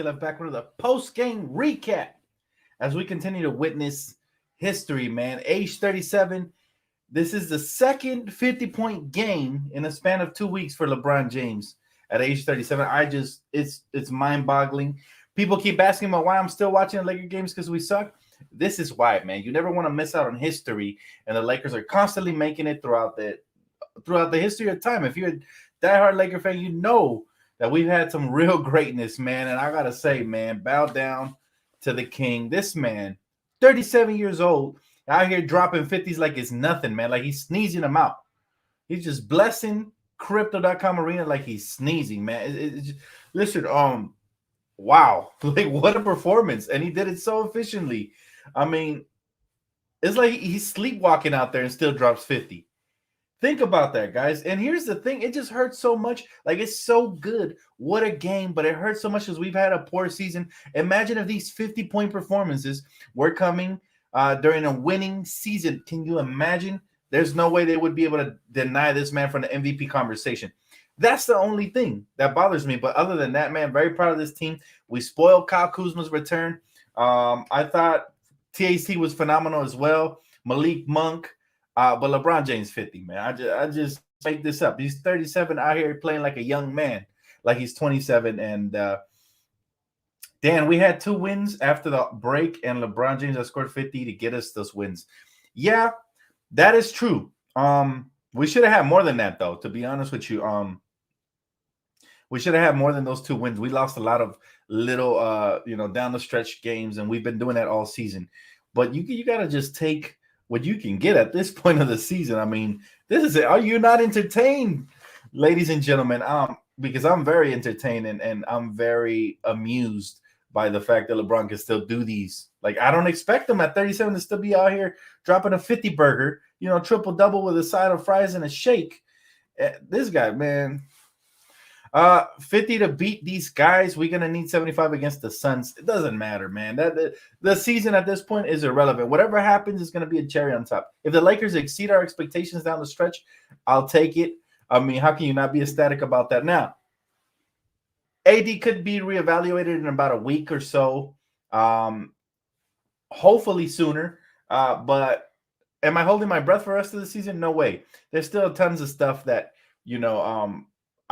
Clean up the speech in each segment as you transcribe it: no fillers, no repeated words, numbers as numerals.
back with the post-game recap as we continue to witness history, man. Age 37. This is the second 50-point game in a span of 2 weeks for LeBron James at age 37. It's mind-boggling. People keep asking about why I'm still watching the Lakers games because we suck. This is why, man. You never want to miss out on history, and the Lakers are constantly making it throughout the history of time. If you're a diehard Laker fan, you know that we've had some real greatness, man. And I gotta say, man, bow down to the king. This man, 37 years old, out here dropping 50s like it's nothing, man. Like he's sneezing them out. He's just blessing Crypto.com Arena like he's sneezing, man. Listen, wow, like what a performance, and he did it so efficiently. I mean, it's like he's sleepwalking out there and still drops 50. Think about that, guys. And here's the thing. It just hurts so much. Like, it's so good. What a game. But it hurts so much because we've had a poor season. Imagine if these 50-point performances were coming during a winning season. Can you imagine? There's no way they would be able to deny this man from the MVP conversation. That's the only thing that bothers me. But other than that, man, very proud of this team. We spoiled Kyle Kuzma's return. I thought TAC was phenomenal as well. Malik Monk. But LeBron James 50, man. I just make this up. He's 37 out here playing like a young man, like he's 27. And Dan, we had 2 wins after the break, and LeBron James has scored 50 to get us those wins. Yeah, that is true. We should have had more than that, though, to be honest with you. We should have had more than those 2 wins. We lost a lot of little down the stretch games, and we've been doing that all season. But you gotta just take what you can get at this point of the season. I mean, this is it. Are you not entertained, ladies and gentlemen? Because I'm very entertained and I'm very amused by the fact that LeBron can still do these. Like, I don't expect him at 37 to still be out here dropping a 50 burger, triple-double with a side of fries and a shake. This guy, man. 50 to beat these guys. We're gonna need 75 against the Suns. It doesn't matter, man. The season at this point is irrelevant. Whatever happens is gonna be a cherry on top. If the Lakers exceed our expectations down the stretch, I'll take it. I mean, how can you not be ecstatic about that? Now, AD could be reevaluated in about a week or so. Hopefully sooner. But am I holding my breath for the rest of the season? No way. There's still tons of stuff that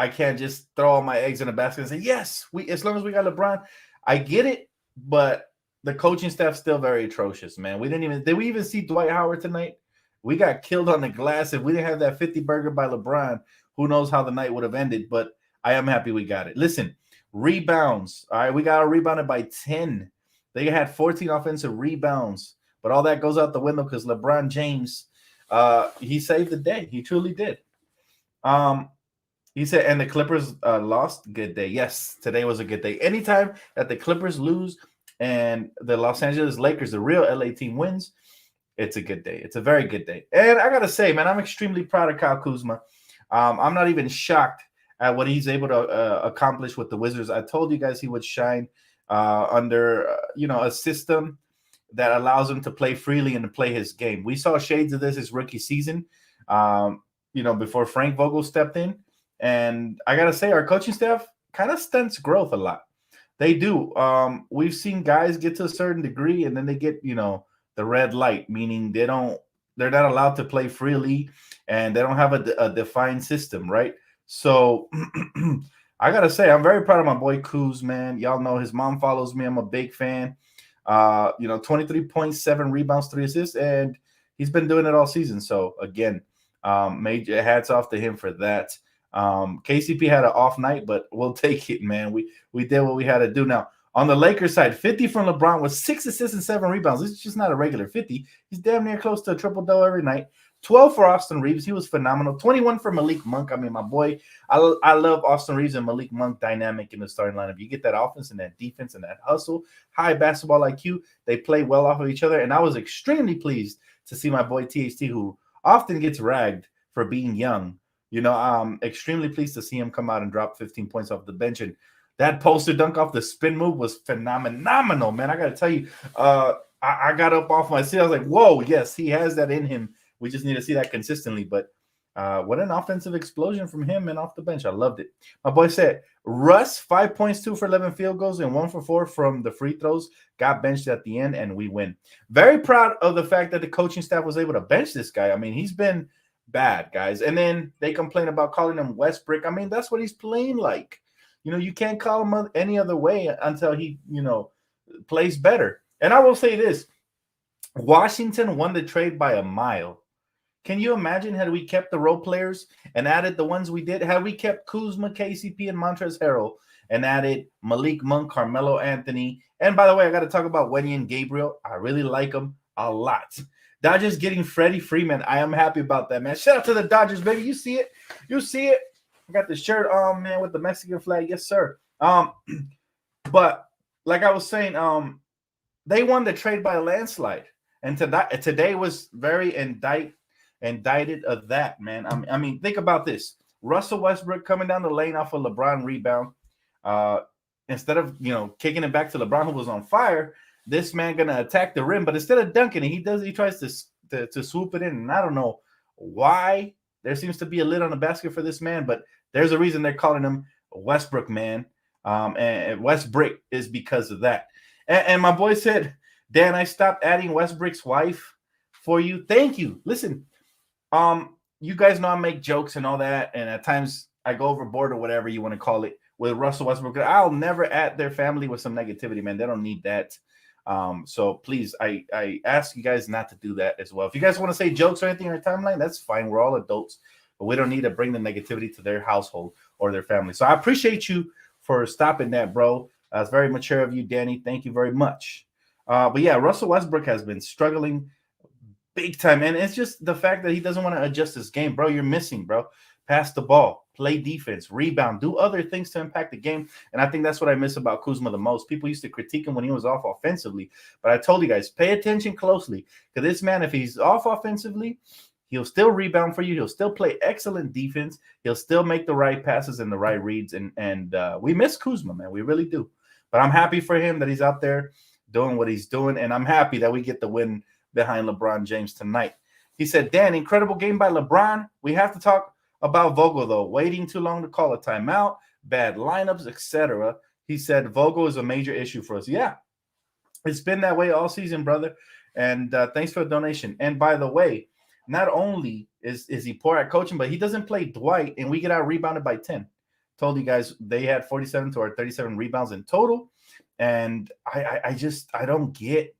I can't just throw all my eggs in a basket and say, yes, as long as we got LeBron. I get it, but the coaching staff's still very atrocious, man. Did we even see Dwight Howard tonight? We got killed on the glass. If we didn't have that 50 burger by LeBron, who knows how the night would have ended, but I am happy we got it. Listen, rebounds. All right, we got rebounded by 10. They had 14 offensive rebounds, but all that goes out the window because LeBron James, he saved the day. He truly did. He said, and the Clippers lost. Good day. Yes, today was a good day. Anytime that the Clippers lose and the Los Angeles Lakers, the real LA team, wins, it's a good day. It's a very good day. And I got to say, man, I'm extremely proud of Kyle Kuzma. I'm not even shocked at what he's able to accomplish with the Wizards. I told you guys he would shine under, a system that allows him to play freely and to play his game. We saw shades of this his rookie season, before Frank Vogel stepped in. And I got to say, our coaching staff kind of stunts growth a lot. They do. We've seen guys get to a certain degree and then they get, the red light, meaning they're not allowed to play freely and they don't have a defined system, right? So I got to say, I'm very proud of my boy Kuz, man. Y'all know his mom follows me. I'm a big fan. 23.7 rebounds, 3 assists, and he's been doing it all season. So, again, major hats off to him for that. KCP had an off night, but we'll take it, man. We did what we had to do. Now, on the Lakers side, 50 from LeBron with 6 assists and 7 rebounds. This is just not a regular 50. He's damn near close to a triple-double every night. 12 for Austin Reeves. He was phenomenal. 21 for Malik Monk. I mean, my boy, I love Austin Reeves and Malik Monk dynamic in the starting lineup. You get that offense and that defense and that hustle, high basketball IQ. They play well off of each other, and I was extremely pleased to see my boy THT, who often gets ragged for being young. I'm extremely pleased to see him come out and drop 15 points off the bench. And that poster dunk off the spin move was phenomenal, man. I got to tell you, I got up off my seat. I was like, whoa, yes, he has that in him. We just need to see that consistently. But What an offensive explosion from him and off the bench. I loved it. My boy said, Russ, 5 points, 2 for 11 field goals, and 1 for 4 from the free throws. Got benched at the end, and we win. Very proud of the fact that the coaching staff was able to bench this guy. I mean, he's been bad, guys. And then they complain about calling him Westbrook. I mean, that's what he's playing like. You can't call him any other way until he, plays better. And I will say this. Washington won the trade by a mile. Can you imagine had we kept the role players and added the ones we did? Had we kept Kuzma, KCP, and Montrezl Harrell and added Malik Monk, Carmelo Anthony. And by the way, I got to talk about Wenyen Gabriel. I really like him a lot. Dodgers getting Freddie Freeman. I am happy about that, man. Shout out to the Dodgers, baby. You see it. You see it. I got the shirt on, man, with the Mexican flag. Yes, sir. But like I was saying, they won the trade by a landslide. And today was very indicted of that, man. I mean, think about this. Russell Westbrook coming down the lane off a LeBron rebound. Instead of, kicking it back to LeBron, who was on fire, this man going to attack the rim. But instead of dunking it, he tries to swoop it in. And I don't know why there seems to be a lid on the basket for this man, but there's a reason they're calling him Westbrook, man. And Westbrook is because of that. And my boy said, Dan, I stopped adding Westbrook's wife for you. Thank you. Listen, you guys know I make jokes and all that, and at times I go overboard or whatever you want to call it with Russell Westbrook. I'll never add their family with some negativity, man. They don't need that. So please, I ask you guys not to do that as well. If you guys want to say jokes or anything on your timeline, that's fine. We're all adults, but we don't need to bring the negativity to their household or their family. So I appreciate you for stopping that, bro. That's very mature of you, Danny. Thank you very much. But yeah, Russell Westbrook has been struggling big time, and it's just the fact that he doesn't want to adjust his game, bro. You're missing, bro. Pass the ball, play defense, rebound, do other things to impact the game. And I think that's what I miss about Kuzma the most. People used to critique him when he was off offensively, but I told you guys, pay attention closely, because this man, if he's off offensively, he'll still rebound for you. He'll still play excellent defense. He'll still make the right passes and the right reads. And we miss Kuzma, man. We really do. But I'm happy for him that he's out there doing what he's doing, and I'm happy that we get the win behind LeBron James tonight. He said, Dan, incredible game by LeBron. We have to talk about Vogel, though. Waiting too long to call a timeout, bad lineups, etc. He said Vogel is a major issue for us. Yeah, it's been that way all season, brother. And thanks for the donation. And by the way, not only is he poor at coaching, but he doesn't play Dwight, and we get out rebounded by 10. Told you guys they had 47 to our 37 rebounds in total. And I don't get,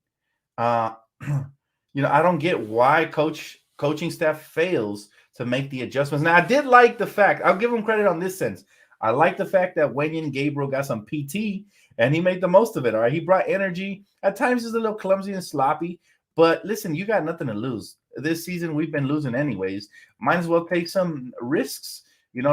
I don't get why coaching staff fails to make the adjustments. Now, I did like the fact, I'll give him credit on this sense. I like the fact that Wenyen Gabriel got some PT and he made the most of it. All right. He brought energy. At times he's a little clumsy and sloppy, but listen, you got nothing to lose. This season we've been losing anyways. Might as well take some risks.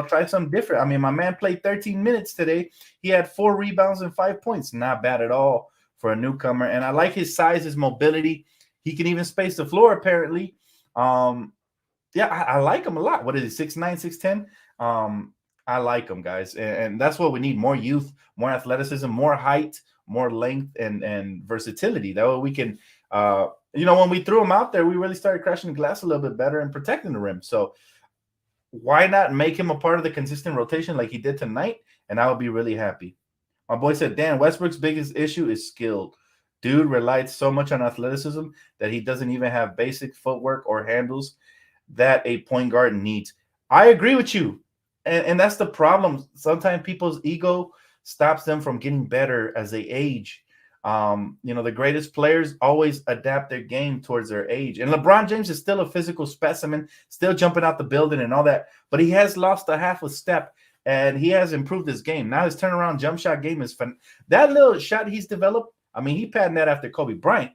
Try something different. I mean, my man played 13 minutes today. He had 4 rebounds and 5 points. Not bad at all for a newcomer. And I like his size, his mobility. He can even space the floor, apparently. Yeah, I like him a lot. What is he, 6'9", 6'10"? I like him, guys. And that's what we need, more youth, more athleticism, more height, more length, and versatility. That way we can, when we threw him out there, we really started crashing the glass a little bit better and protecting the rim. So why not make him a part of the consistent rotation like he did tonight? And I would be really happy. My boy said, Dan, Westbrook's biggest issue is skill. Dude relied so much on athleticism that he doesn't even have basic footwork or handles that a point guard needs. I agree with you. And that's the problem. Sometimes people's ego stops them from getting better as they age. The greatest players always adapt their game towards their age. And LeBron James is still a physical specimen, still jumping out the building and all that. But he has lost a half a step, and he has improved his game. Now his turnaround jump shot game is fun. That little shot he's developed, I mean, he patterned that after Kobe Bryant.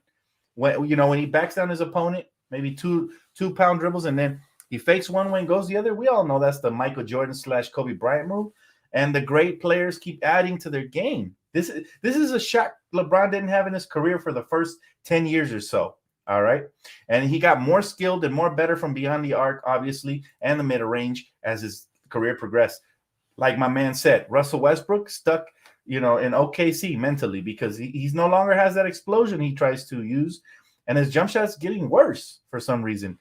When he backs down his opponent, maybe two-pound dribbles, and then he fakes one way and goes the other. We all know that's the Michael Jordan / Kobe Bryant move. And the great players keep adding to their game. This is a shot LeBron didn't have in his career for the first 10 years or so. All right. And he got more skilled and more better from beyond the arc, obviously, and the mid-range as his career progressed. Like my man said, Russell Westbrook stuck, in OKC mentally because he's no longer has that explosion he tries to use. And his jump shot's getting worse for some reason.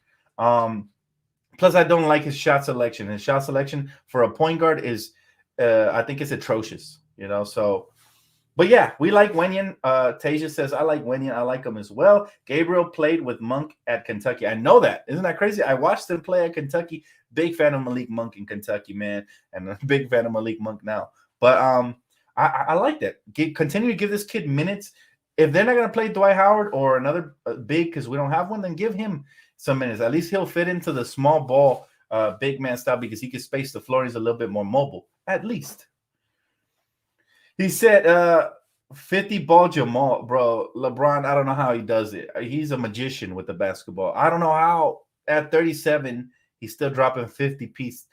Plus, I don't like his shot selection. His shot selection for a point guard is, I think it's atrocious. So. But yeah, we like Wenyen. Tasia says, I like Wenyen. I like him as well. Gabriel played with Monk at Kentucky. I know that. Isn't that crazy? I watched him play at Kentucky. Big fan of Malik Monk in Kentucky, man. And a big fan of Malik Monk now. But I like that. Continue to give this kid minutes. If they're not going to play Dwight Howard or another big, because we don't have one, then give him some minutes. At least he'll fit into the small ball big man style because he can space the floor. He's a little bit more mobile, at least. He said 50 ball Jamal, bro. LeBron, I don't know how he does it. He's a magician with the basketball. I don't know how at 37 he's still dropping 50 piece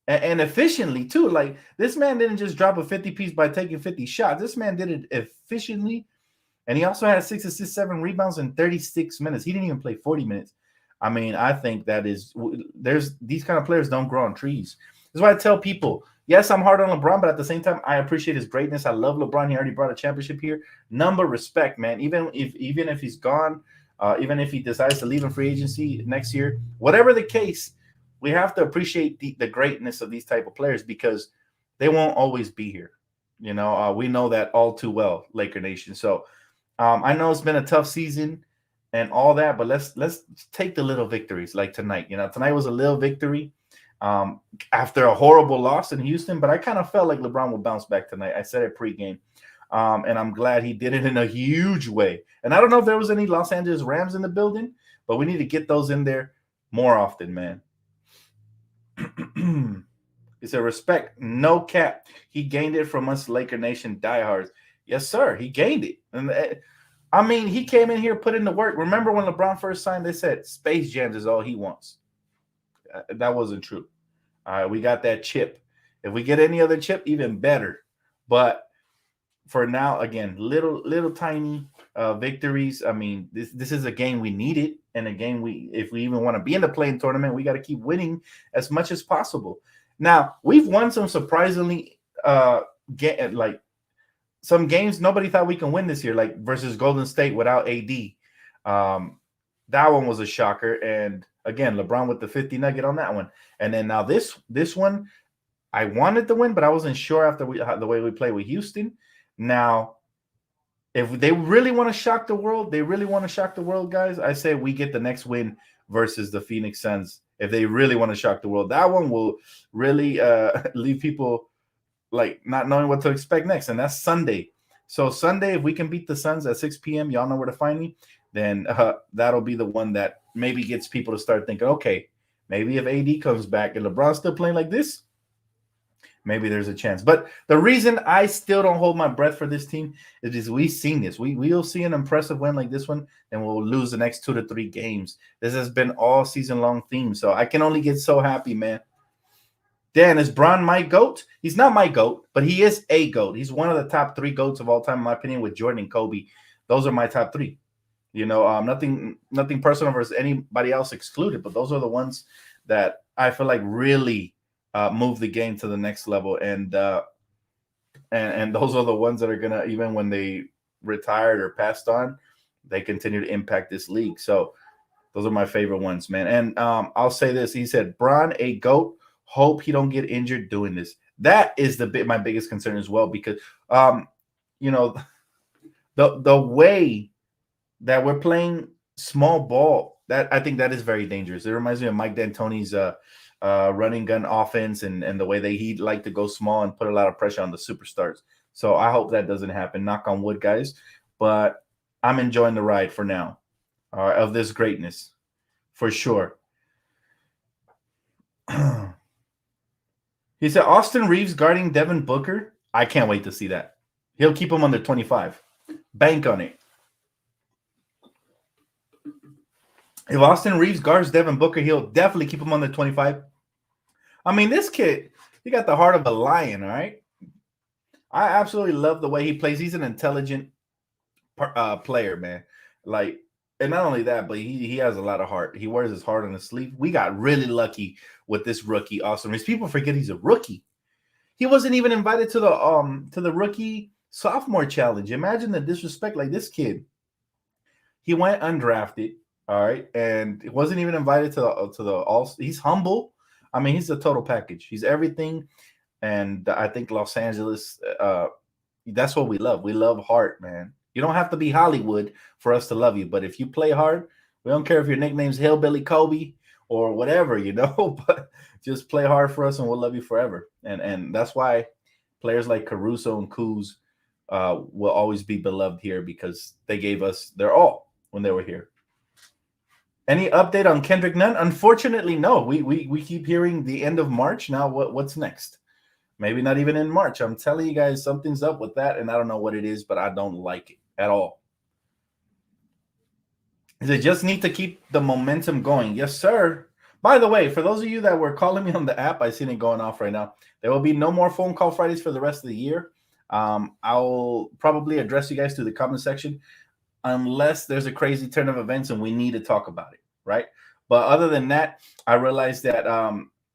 and efficiently too. Like, this man didn't just drop a 50 piece by taking 50 shots. This man did it efficiently. And he also had 6 assists, 7 rebounds in 36 minutes. He didn't even play 40 minutes. I mean, I think there's these kind of players don't grow on trees. That's why I tell people, yes, I'm hard on LeBron, but at the same time, I appreciate his greatness. I love LeBron. He already brought a championship here. Number respect, man. Even if he's gone, even if he decides to leave in free agency next year, whatever the case, we have to appreciate the greatness of these type of players because they won't always be here. We know that all too well, Laker Nation. So I know it's been a tough season and all that, but let's take the little victories like tonight. Tonight was a little victory. After a horrible loss in Houston, but I kind of felt like LeBron would bounce back tonight. I said it pregame, and I'm glad he did it in a huge way. And I don't know if there was any Los Angeles Rams in the building, but we need to get those in there more often, man. He said, respect, no cap. He gained it from us Laker Nation diehards. Yes, sir, he gained it. And I mean, he came in here, put in the work. Remember when LeBron first signed, they said Space Jams is all he wants. That wasn't true. We got that chip. If we get any other chip, even better. But for now, again, little tiny victories. I mean, this is a game we needed, and a game if we even want to be in the play-in tournament, we got to keep winning as much as possible. Now, we've won some surprisingly some games nobody thought we can win this year, like versus Golden State without AD. That one was a shocker, and again, LeBron with the 50 nugget on that one. And then now this one, I wanted to win, but I wasn't sure after the way we played with Houston. Now, if they really want to shock the world, guys, I say we get the next win versus the Phoenix Suns. If they really want to shock the world, that one will really leave people like not knowing what to expect next. And that's Sunday. So Sunday, if we can beat the Suns at 6 p.m., y'all know where to find me. Then that'll be the one that maybe gets people to start thinking, okay, maybe if AD comes back and LeBron's still playing like this, maybe there's a chance. But the reason I still don't hold my breath for this team is because we've seen this. We'll see an impressive win like this one, and we'll lose the next 2 to 3 games. This has been all season-long theme, so I can only get so happy, man. Dan, is Bron my GOAT? He's not my GOAT, but he is a GOAT. He's one of the top 3 GOATs of all time, in my opinion, with Jordan and Kobe. Those are my top 3. Nothing personal versus anybody else excluded, but those are the ones that I feel like really move the game to the next level, and those are the ones that are gonna, even when they retired or passed on, they continue to impact this league. So those are my favorite ones, man. And I'll say this: he said, "Bron a GOAT. Hope he don't get injured doing this." That is my biggest concern as well, because the way that we're playing small ball, that I think that is very dangerous. It reminds me of Mike D'Antoni's running gun offense and the way he'd like to go small and put a lot of pressure on the superstars. So I hope that doesn't happen. Knock on wood, guys. But I'm enjoying the ride for now of this greatness, for sure. He said, Austin Reeves guarding Devin Booker. I can't wait to see that. He'll keep him under 25. Bank on it. If Austin Reeves guards Devin Booker, he'll definitely keep him under 25. I mean, this kid, he got the heart of a lion, all right? I absolutely love the way he plays. He's an intelligent player, man. Like, and not only that, but he has a lot of heart. He wears his heart on his sleeve. We got really lucky with this rookie, Austin Reeves. People forget he's a rookie. He wasn't even invited to the rookie sophomore challenge. Imagine the disrespect. Like, this kid, he went undrafted. All right, and it wasn't even invited to the all. He's humble. I mean, he's a total package. He's everything, and I think Los Angeles. That's what we love. We love heart, man. You don't have to be Hollywood for us to love you, but if you play hard, we don't care if your nickname's Hillbilly Kobe or whatever, but just play hard for us, and we'll love you forever. And that's why players like Caruso and Kuz will always be beloved here because they gave us their all when they were here. Any update on Kendrick Nunn? Unfortunately, no. We keep hearing the end of March. Now what's next? Maybe not even in March. I'm telling you guys, something's up with that, and I don't know what it is, but I don't like it at all. They just need to keep the momentum going. Yes, sir. By the way, for those of you that were calling me on the app, I seen it going off right now. There will be no more phone call Fridays for the rest of the year. I'll probably address you guys through the comment section unless there's a crazy turn of events and we need to talk about it, right? But other than that, I realized that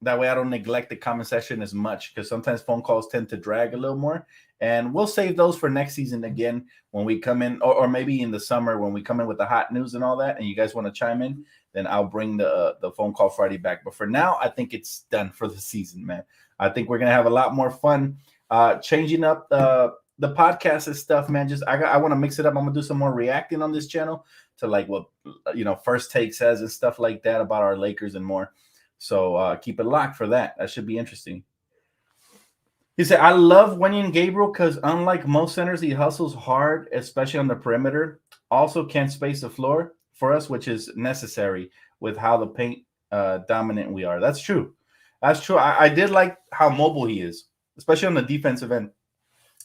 that way I don't neglect the comment section as much because sometimes phone calls tend to drag a little more. And we'll save those for next season again when we come in, or maybe in the summer when we come in with the hot news and all that, and you guys want to chime in, then I'll bring the phone call Friday back. But for now, I think it's done for the season, man. I think we're going to have a lot more fun changing up the podcast and stuff, man. I want to mix it up. I'm going to do some more reacting on this channel to like what, First Take says and stuff like that about our Lakers and more. So keep it locked for that. That should be interesting. He said, I love Wenyen Gabriel because unlike most centers, he hustles hard, especially on the perimeter. Also can't space the floor for us, which is necessary with how the paint dominant we are. That's true. That's true. I did like how mobile he is, especially on the defensive end.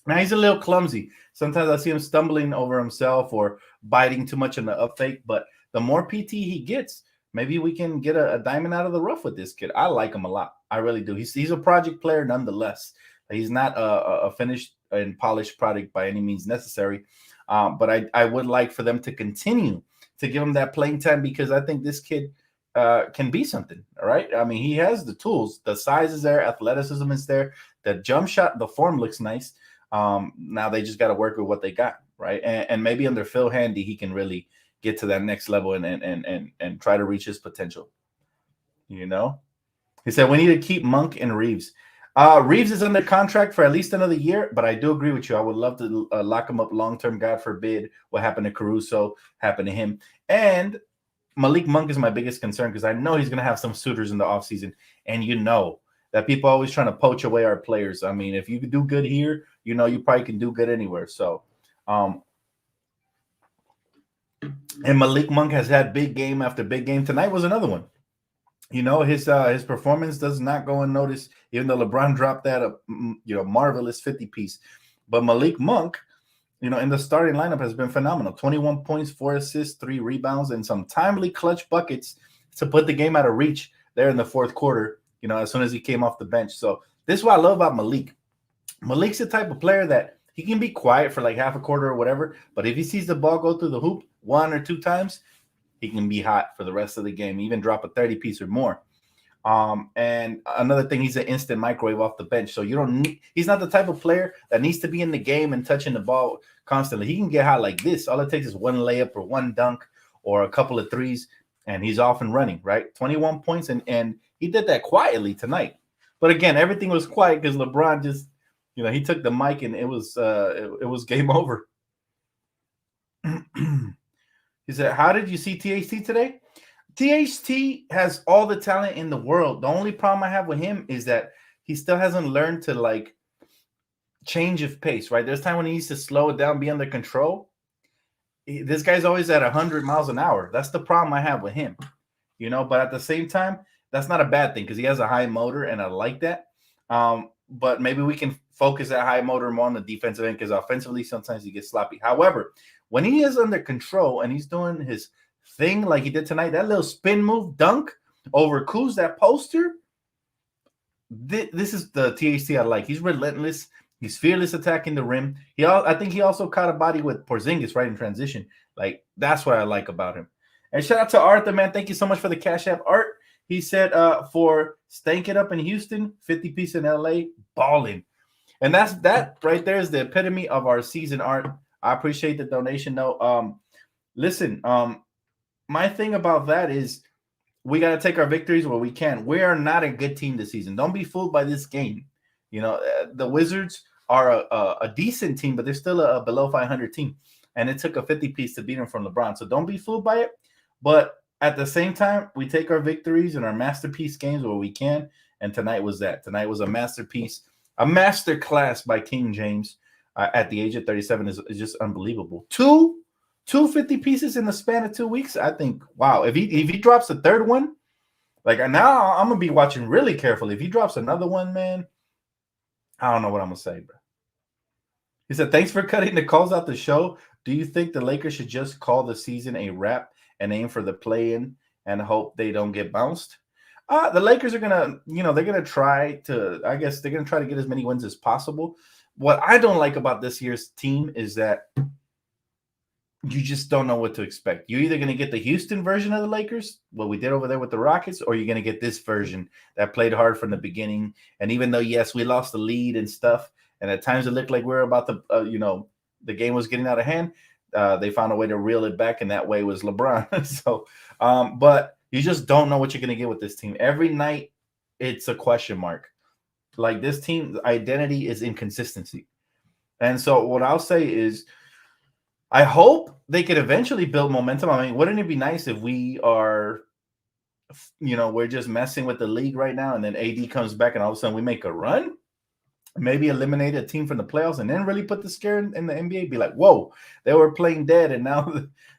Now, he's a little clumsy. Sometimes I see him stumbling over himself or biting too much in the up fake. But the more PT he gets, maybe we can get a diamond out of the rough with this kid. I like him a lot. I really do. He's a project player nonetheless. He's not a finished and polished product by any means necessary. But I would like for them to continue to give him that playing time because I think this kid can be something. All right. I mean, he has the tools. The size is there. Athleticism is there. The jump shot, the form looks nice. Now they just got to work with what they got. Right. And maybe under Phil Handy, he can really get to that next level and try to reach his potential. He said we need to keep Monk and Reeves. Reeves is under contract for at least another year, but I do agree with you. I would love to lock him up long-term. God forbid what happened to Caruso happened to him. And Malik Monk is my biggest concern because I know he's going to have some suitors in the offseason. And that people are always trying to poach away our players. I mean, if you do good here, you probably can do good anywhere. So, and Malik Monk has had big game after big game. Tonight was another one. His performance does not go unnoticed, even though LeBron dropped that marvelous 50 piece. But Malik Monk, in the starting lineup has been phenomenal. 21 points, 4 assists, 3 rebounds, and some timely clutch buckets to put the game out of reach there in the fourth quarter, as soon as he came off the bench. So this is what I love about Malik. Malik's the type of player that he can be quiet for like half a quarter or whatever, but if he sees the ball go through the hoop 1 or 2 times, he can be hot for the rest of the game, even drop a 30 piece or more. And another thing, he's an instant microwave off the bench. So he's not the type of player that needs to be in the game and touching the ball constantly. He can get hot like this. All it takes is 1 layup or 1 dunk or a couple of threes, and he's off and running, right? 21 points, and he did that quietly tonight. But again, everything was quiet because LeBron just, he took the mic and it was game over. He said, how did you see THT today? THT has all the talent in the world. The only problem I have with him is that he still hasn't learned to like change of pace, right? There's time when he needs to slow it down, be under control. This guy's always at 100 miles an hour. That's the problem I have with him, but at the same time, that's not a bad thing because he has a high motor and I like that. But maybe we can focus that high motor more on the defensive end because offensively, sometimes he gets sloppy. However, when he is under control and he's doing his thing like he did tonight, that little spin move dunk over Kuz, that poster, this is the THT I like. He's relentless. He's fearless attacking the rim. I think he also caught a body with Porzingis right in transition. Like, that's what I like about him. And shout out to Arthur, man. Thank you so much for the Cash App. Art, he said, for Stank It Up in Houston, 50 piece in LA, balling. And that right there is the epitome of our season, Art. I appreciate the donation, though. Listen, my thing about that is we got to take our victories where we can. We are not a good team this season. Don't be fooled by this game. The Wizards are a decent team, but they're still a below 500 team. And it took a 50 piece to beat them from LeBron. So don't be fooled by it. But at the same time, we take our victories and our masterpiece games where we can. And tonight was that. Tonight was a masterpiece, a master class by King James at the age of 37 is just unbelievable. Two 50 pieces in the span of 2 weeks. I think, wow, if he drops a third one, like now I'm gonna be watching really carefully. If he drops another one, man, I don't know what I'm gonna say, bro. He said, thanks for cutting the calls out the show. Do you think the Lakers should just call the season a wrap and aim for the play-in and hope they don't get bounced? The Lakers are gonna, they're gonna try to, I guess they're gonna try to get as many wins as possible. What I don't like about this year's team is that you just don't know what to expect. You're either going to get the Houston version of the Lakers, what we did over there with the Rockets, or you're going to get this version that played hard from the beginning. And even though, yes, we lost the lead and stuff, and at times it looked like we were about to, the game was getting out of hand, they found a way to reel it back, and that way was LeBron. So, but you just don't know what you're going to get with this team. Every night, it's a question mark. Like this team's identity is inconsistency. And so what I'll say is, I hope they could eventually build momentum. I mean, wouldn't it be nice if we are, we're just messing with the league right now, and then AD comes back and all of a sudden we make a run, maybe eliminate a team from the playoffs, and then really put the scare in the NBA. Be like, whoa, they were playing dead, and now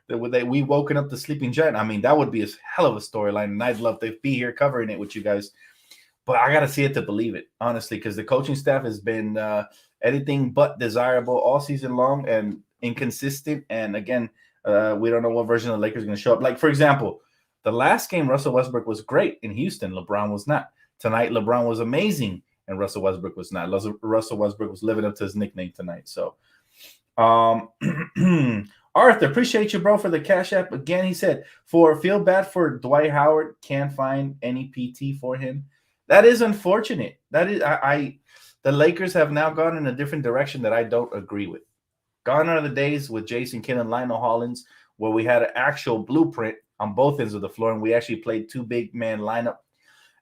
we woken up the sleeping giant. I mean, that would be a hell of a storyline, and I'd love to be here covering it with you guys. But I got to see it to believe it, honestly, because the coaching staff has been anything but desirable all season long and inconsistent. And again, we don't know what version of the Lakers is going to show up. Like, for example, the last game, Russell Westbrook was great in Houston. LeBron was not. Tonight, LeBron was amazing, and Russell Westbrook was not. Russell Westbrook was living up to his nickname tonight. So, Arthur, appreciate you, bro, for the Cash App. Again, he said, feel bad for Dwight Howard. Can't find any PT for him. That is unfortunate. That is, the Lakers have now gone in a different direction that I don't agree with. Gone are the days with Jason Kidd and Lionel Hollins where we had an actual blueprint on both ends of the floor, and we actually played two big man lineup.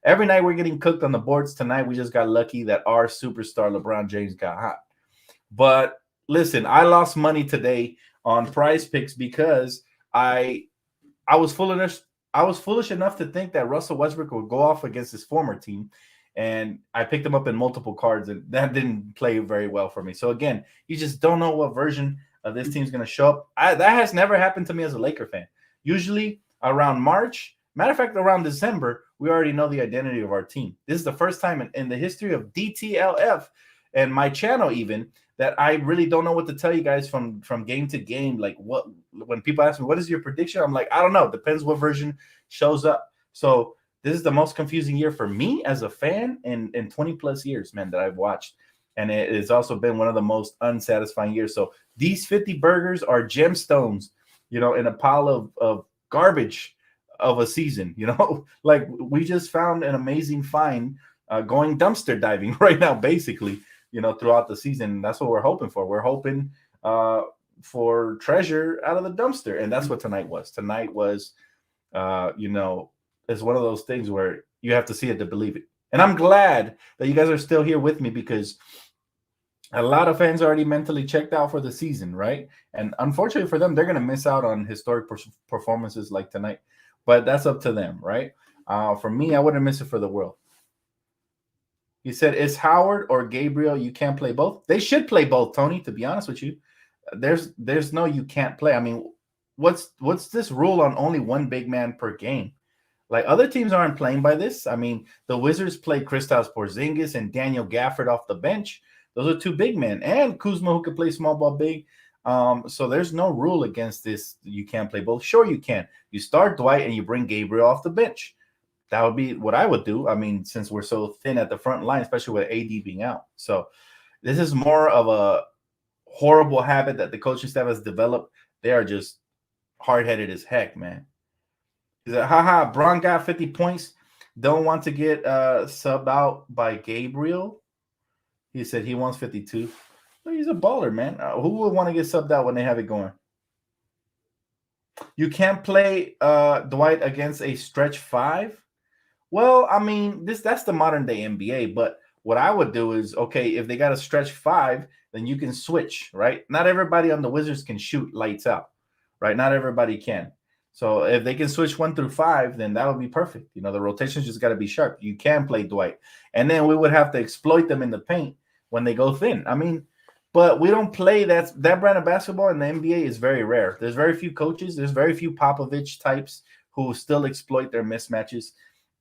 Every night we're getting cooked on the boards. Tonight we just got lucky that our superstar LeBron James got hot. But listen, I lost money today on Prize Picks because I was foolish enough to think that Russell Westbrook would go off against his former team. And I picked him up in multiple cards, and that didn't play very well for me. So, again, you just don't know what version of this team's going to show up. That has never happened to me as a Laker fan. Usually around March, matter of fact, around December, we already know the identity of our team. This is the first time in the history of DTLF and my channel even that I really don't know what to tell you guys from game to game. Like, when people ask me, what is your prediction? I'm like, I don't know. It depends what version shows up. So, this is the most confusing year for me as a fan in 20 plus years, man, that I've watched. And it has also been one of the most unsatisfying years. So these 50 burgers are gemstones, in a pile of garbage of a season, like we just found an amazing find going dumpster diving right now, basically, throughout the season. That's what we're hoping for. We're hoping for treasure out of the dumpster. And that's what tonight was. Tonight was, it's one of those things where you have to see it to believe it. And I'm glad that you guys are still here with me because a lot of fans are already mentally checked out for the season, right? And unfortunately for them, they're going to miss out on historic performances like tonight. But that's up to them, right? For me, I wouldn't miss it for the world. He said, is Howard or Gabriel, you can't play both? They should play both, Tony, to be honest with you. There's no you can't play. I mean, what's this rule on only one big man per game? Like, other teams aren't playing by this. I mean, the Wizards played Kristaps Porzingis and Daniel Gafford off the bench. Those are two big men. And Kuzma, who can play small ball big. So there's no rule against this. You can't play both. Sure, you can. You start Dwight and you bring Gabriel off the bench. That would be what I would do. I mean, since we're so thin at the front line, especially with AD being out. So this is more of a horrible habit that the coaching staff has developed. They are just hard-headed as heck, man. He said, haha, Bron got 50 points. Don't want to get subbed out by Gabriel. He said he wants 52. Well, he's a baller, man. Who would want to get subbed out when they have it going? You can't play Dwight against a stretch five. Well, I mean, that's the modern day NBA. But what I would do is, okay, if they got a stretch five, then you can switch, right? Not everybody on the Wizards can shoot lights out, right? Not everybody can. So if they can switch 1 through 5, then that would be perfect. The rotations just got to be sharp. You can play Dwight, and then we would have to exploit them in the paint when they go thin. I mean, but we don't play that brand of basketball in the NBA is very rare. There's very few coaches. There's very few Popovich types who still exploit their mismatches,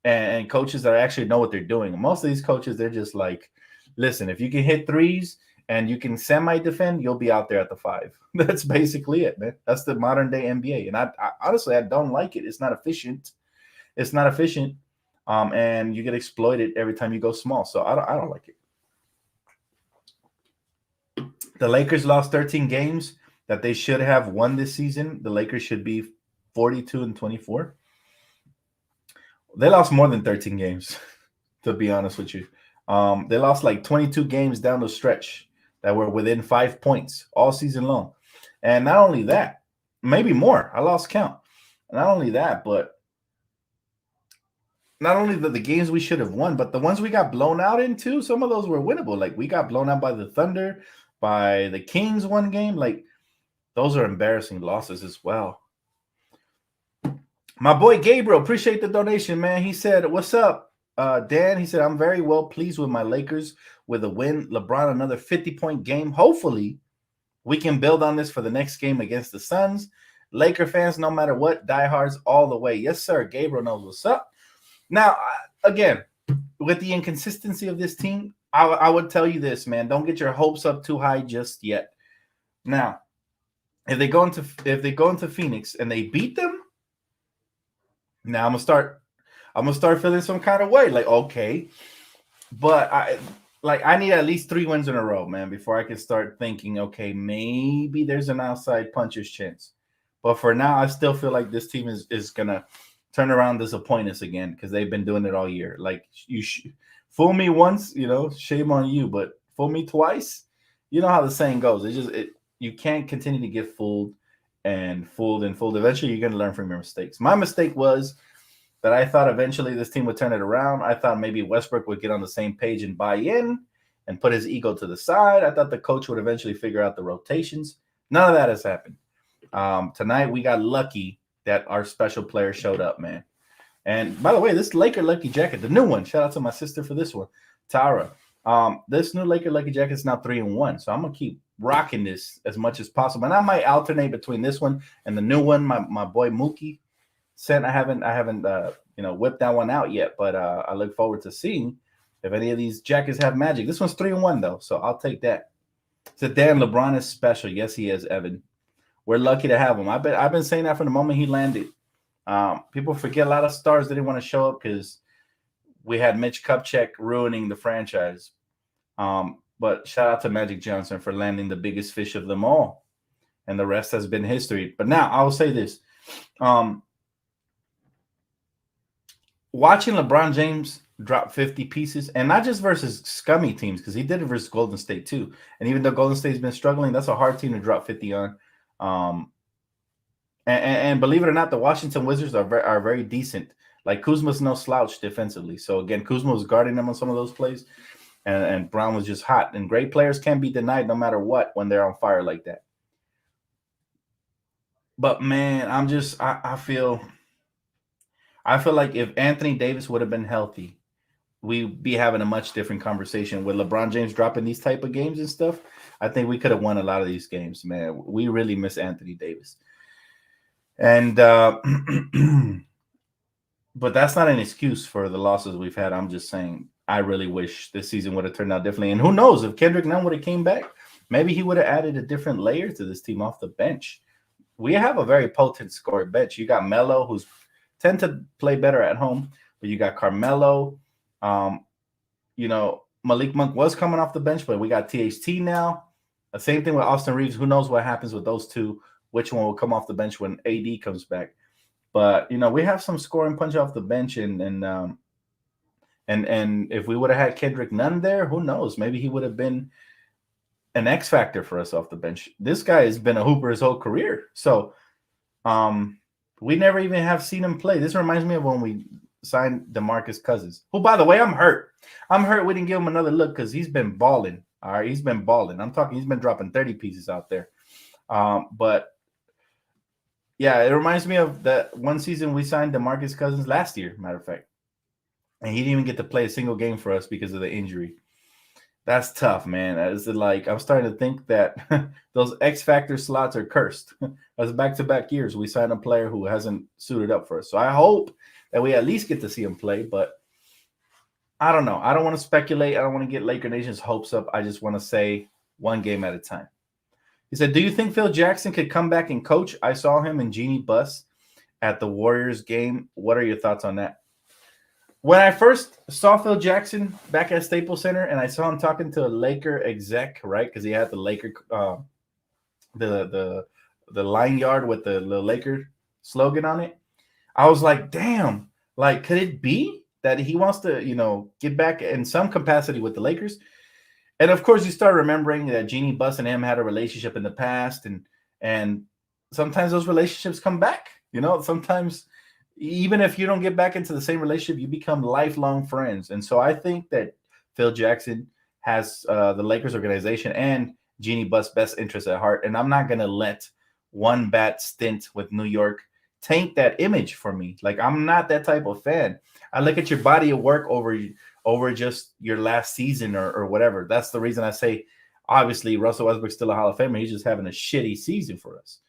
and coaches that actually know what they're doing. Most of these coaches, they're just like, listen, if you can hit threes and you can semi-defend, you'll be out there at the 5. That's basically it, man. That's the modern day NBA. And I honestly, I don't like it. It's not efficient. It's not efficient. And you get exploited every time you go small. So I don't like it. The Lakers lost 13 games that they should have won this season. The Lakers should be 42-24. They lost more than 13 games, to be honest with you. They lost like 22 games down the stretch that were within 5 points all season long. And not only that, maybe more. I lost count. Not only that, but not only the games we should have won, but the ones we got blown out into, some of those were winnable. Like we got blown out by the Thunder, by the Kings one game. Like those are embarrassing losses as well. My boy Gabriel, appreciate the donation, man. He said, what's up, Dan? He said, I'm very well pleased with my Lakers with a win. LeBron, another 50-point game. Hopefully, we can build on this for the next game against the Suns. Laker fans, no matter what, diehards all the way. Yes, sir. Gabriel knows what's up. Now, again, with the inconsistency of this team, I would tell you this, man. Don't get your hopes up too high just yet. Now, if they go into Phoenix and they beat them, now I'm gonna start feeling some kind of way. Like, okay, but I need at least 3 wins in a row, man, before I can start thinking, okay, maybe there's an outside puncher's chance. But for now, I still feel like this team is gonna turn around, disappoint us again because they've been doing it all year. Like fool me once, shame on you, but fool me twice. You know how the saying goes. You can't continue to get fooled and fooled. Eventually, you're going to learn from your mistakes. My mistake was that I thought eventually this team would turn it around. I thought maybe Westbrook would get on the same page and buy in and put his ego to the side. I thought the coach would eventually figure out the rotations. None of that has happened. Tonight, we got lucky that our special player showed up, man. And by the way, this Laker Lucky Jacket, the new one, shout out to my sister for this one, Tara. This new Laker Lucky Jacket is now 3-1. So I'm going to keep rocking this as much as possible. And I might alternate between this one and the new one my boy Mookie sent. I haven't whipped that one out yet, but I look forward to seeing if any of these jackets have magic. This one's 3-1 though, so I'll take that. So Dan, LeBron is special. Yes, he is, Evan. We're lucky to have him. I've been saying that from the moment he landed. People forget a lot of stars didn't want to show up because we had Mitch Kupchak ruining the franchise. But shout out to Magic Johnson for landing the biggest fish of them all. And the rest has been history. But now I will say this. Watching LeBron James drop 50 pieces, and not just versus scummy teams, because he did it versus Golden State too. And even though Golden State's been struggling, that's a hard team to drop 50 on. And believe it or not, the Washington Wizards are very decent. Like Kuzma's no slouch defensively. So again, Kuzma was guarding them on some of those plays. And Brown was just hot. And great players can't be denied no matter what when they're on fire like that. But man, I feel like if Anthony Davis would have been healthy, we'd be having a much different conversation. With LeBron James dropping these type of games and stuff, I think we could have won a lot of these games, man. We really miss Anthony Davis. And but that's not an excuse for the losses we've had. I'm just saying I really wish this season would have turned out differently. And who knows, if Kendrick Nunn would have came back, maybe he would have added a different layer to this team off the bench. We have a very potent scoring bench. You got Melo, who's tend to play better at home, but you got Carmelo. Malik Monk was coming off the bench, but we got THT now. The same thing with Austin Reeves. Who knows what happens with those two? Which one will come off the bench when AD comes back? But we have some scoring punch off the bench, and if we would have had Kendrick Nunn there, who knows? Maybe he would have been an X factor for us off the bench. This guy has been a hooper his whole career. So We never even have seen him play. This reminds me of when we signed DeMarcus Cousins, who, by the way, I'm hurt. I'm hurt we didn't give him another look because he's been balling. All right, he's been balling. I'm talking, he's been dropping 30 pieces out there. But yeah, it reminds me of that one season we signed DeMarcus Cousins last year, matter of fact. And he didn't even get to play a single game for us because of the injury. That's tough, man. It's like I'm starting to think that those X Factor slots are cursed. As back-to-back years, we signed a player who hasn't suited up for us. So I hope that we at least get to see him play, but I don't know. I don't want to speculate. I don't want to get Laker Nation's hopes up. I just want to say one game at a time. He said, do you think Phil Jackson could come back and coach? I saw him in Genie Bus at the Warriors game. What are your thoughts on that? When I first saw Phil Jackson back at Staples Center and I saw him talking to a Laker exec, right? Because he had the Laker, the line yard with the Laker slogan on it. I was like, damn, like, could it be that he wants to, get back in some capacity with the Lakers? And of course, you start remembering that Jeannie Buss and him had a relationship in the past, and sometimes those relationships come back. Sometimes even if you don't get back into the same relationship, you become lifelong friends. And so I think that Phil Jackson has the Lakers organization and Jeannie Buss' best interest at heart. And I'm not going to let one bad stint with New York taint that image for me. Like, I'm not that type of fan. I look at your body of work over just your last season or whatever. That's the reason I say, obviously, Russell Westbrook's still a Hall of Famer. He's just having a shitty season for us.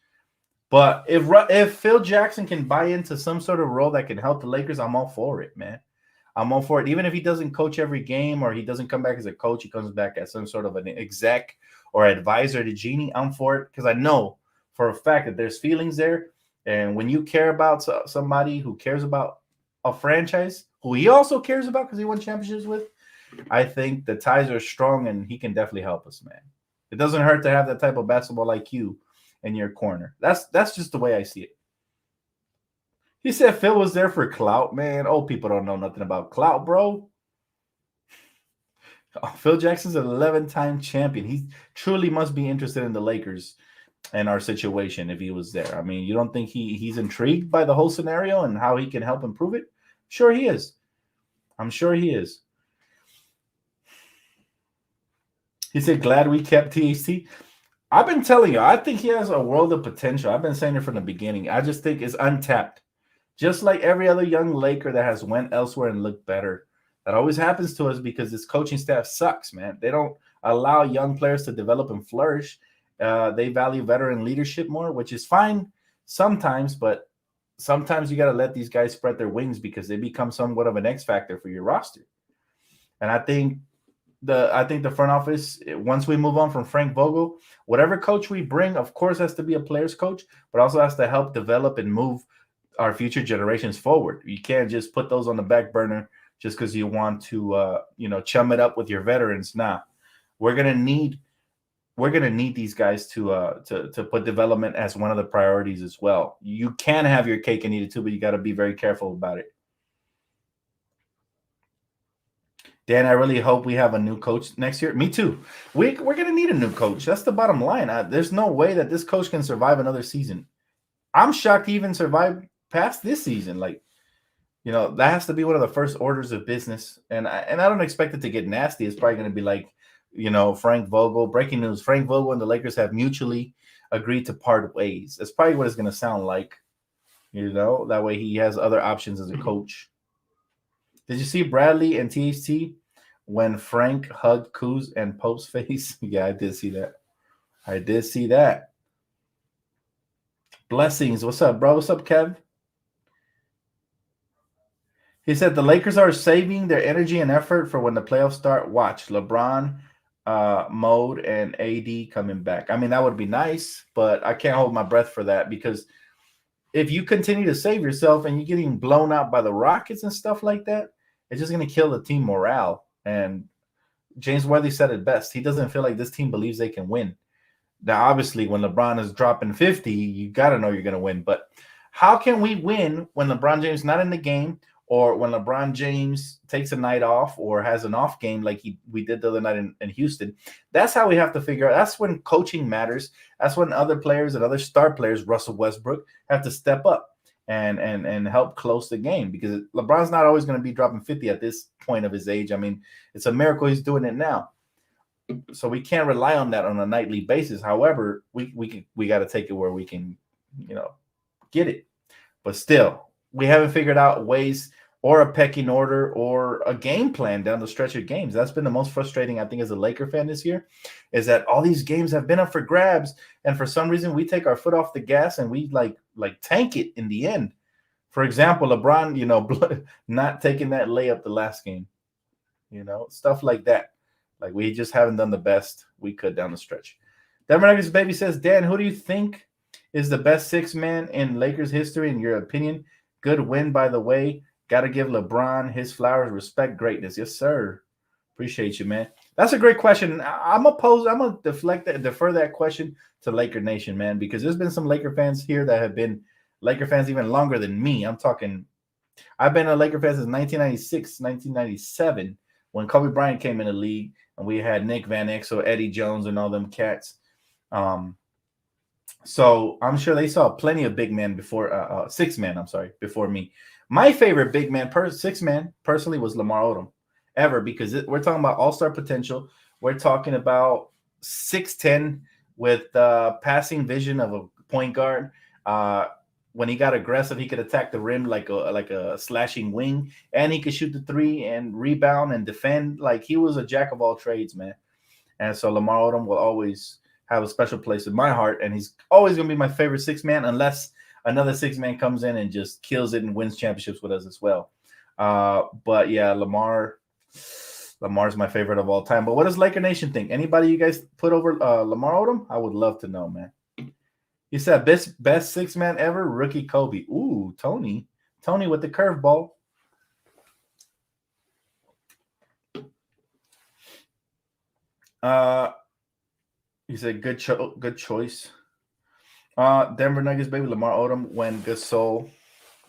But if Phil Jackson can buy into some sort of role that can help the Lakers, I'm all for it, man. I'm all for it. Even if he doesn't coach every game or he doesn't come back as a coach, he comes back as some sort of an exec or advisor to Jeannie, I'm for it because I know for a fact that there's feelings there. And when you care about somebody who cares about a franchise, who he also cares about because he won championships with, I think the ties are strong and he can definitely help us, man. It doesn't hurt to have that type of basketball IQ in your corner. That's just the way I see it. He said Phil was there for clout, man. Old people don't know nothing about clout, bro. Phil Jackson's an 11-time champion. He truly must be interested in the Lakers and our situation if he was there. I mean, you don't think he's intrigued by the whole scenario and how he can help improve it? Sure he is. I'm sure he is. He said, glad we kept THT. I've been telling you, I think he has a world of potential. I've been saying it from the beginning. I just think it's untapped. Just like every other young Laker that has went elsewhere and looked better. That always happens to us because this coaching staff sucks, man. They don't allow young players to develop and flourish. They value veteran leadership more, which is fine sometimes, but sometimes you got to let these guys spread their wings because they become somewhat of an X factor for your roster. And I think the front office, once we move on from Frank Vogel, whatever coach we bring, of course, has to be a player's coach, but also has to help develop and move our future generations forward. You can't just put those on the back burner just because you want to, chum it up with your veterans. Nah, we're gonna need these guys to put development as one of the priorities as well. You can have your cake and eat it too, but you got to be very careful about it. Dan, I really hope we have a new coach next year. Me too. We're going to need a new coach. That's the bottom line. There's no way that this coach can survive another season. I'm shocked he even survived past this season. Like, that has to be one of the first orders of business. And I don't expect it to get nasty. It's probably going to be like, Frank Vogel. Breaking news: Frank Vogel and the Lakers have mutually agreed to part ways. That's probably what it's going to sound like. That way he has other options as a coach. Did you see Bradley and THT when Frank hugged Kuz and Pope's face? Yeah, I did see that. Blessings. What's up, bro? What's up, Kev? He said the Lakers are saving their energy and effort for when the playoffs start. Watch LeBron, Mode, and AD coming back. I mean, that would be nice, but I can't hold my breath for that because if you continue to save yourself and you're getting blown out by the Rockets and stuff like that, it's just going to kill the team morale. And James Worthy said it best. He doesn't feel like this team believes they can win. Now, obviously, when LeBron is dropping 50, you got to know you're going to win. But how can we win when LeBron James is not in the game or when LeBron James takes a night off or has an off game like we did the other night in Houston. That's how we have to figure out. That's when coaching matters. That's when other players and other star players, Russell Westbrook, have to step up and help close the game, because LeBron's not always going to be dropping 50 at this point of his age. I mean, it's a miracle he's doing it now. So we can't rely on that on a nightly basis. However, we got to take it where we can, get it. But still, we haven't figured out ways or a pecking order or a game plan down the stretch of games. That's been the most frustrating, I think, as a Laker fan this year, is that all these games have been up for grabs, and for some reason we take our foot off the gas and we like tank it in the end. For example, LeBron, not taking that layup the last game, stuff like that. Like, we just haven't done the best we could down the stretch. Denver Nuggets baby says, Dan, who do you think is the best six-man in Lakers history in your opinion? Good win, by the way. Got to give LeBron his flowers. Respect greatness. Yes, sir. Appreciate you, man. That's a great question. I'm going to defer that question to Laker Nation, man, because there's been some Laker fans here that have been Laker fans even longer than me. I've been a Laker fan since 1996, 1997, when Kobe Bryant came in the league, and we had Nick Van Exel, Eddie Jones, and all them cats. So I'm sure they saw plenty of big men before, before me. My favorite big man, six man, personally, was Lamar Odom, ever, because we're talking about all-star potential. We're talking about 6'10" with passing vision of a point guard. When he got aggressive, he could attack the rim like a slashing wing, and he could shoot the three and rebound and defend. Like, he was a jack of all trades, man. And so Lamar Odom will always have a special place in my heart, and he's always going to be my favorite six-man, unless another six-man comes in and just kills it and wins championships with us as well. But yeah, Lamar's my favorite of all time. But what does Laker Nation think? Anybody you guys put over Lamar Odom? I would love to know, man. You said best six-man ever, rookie Kobe. Ooh, Tony with the curveball. You said good choice. Denver Nuggets baby, Lamar Odom when Gasol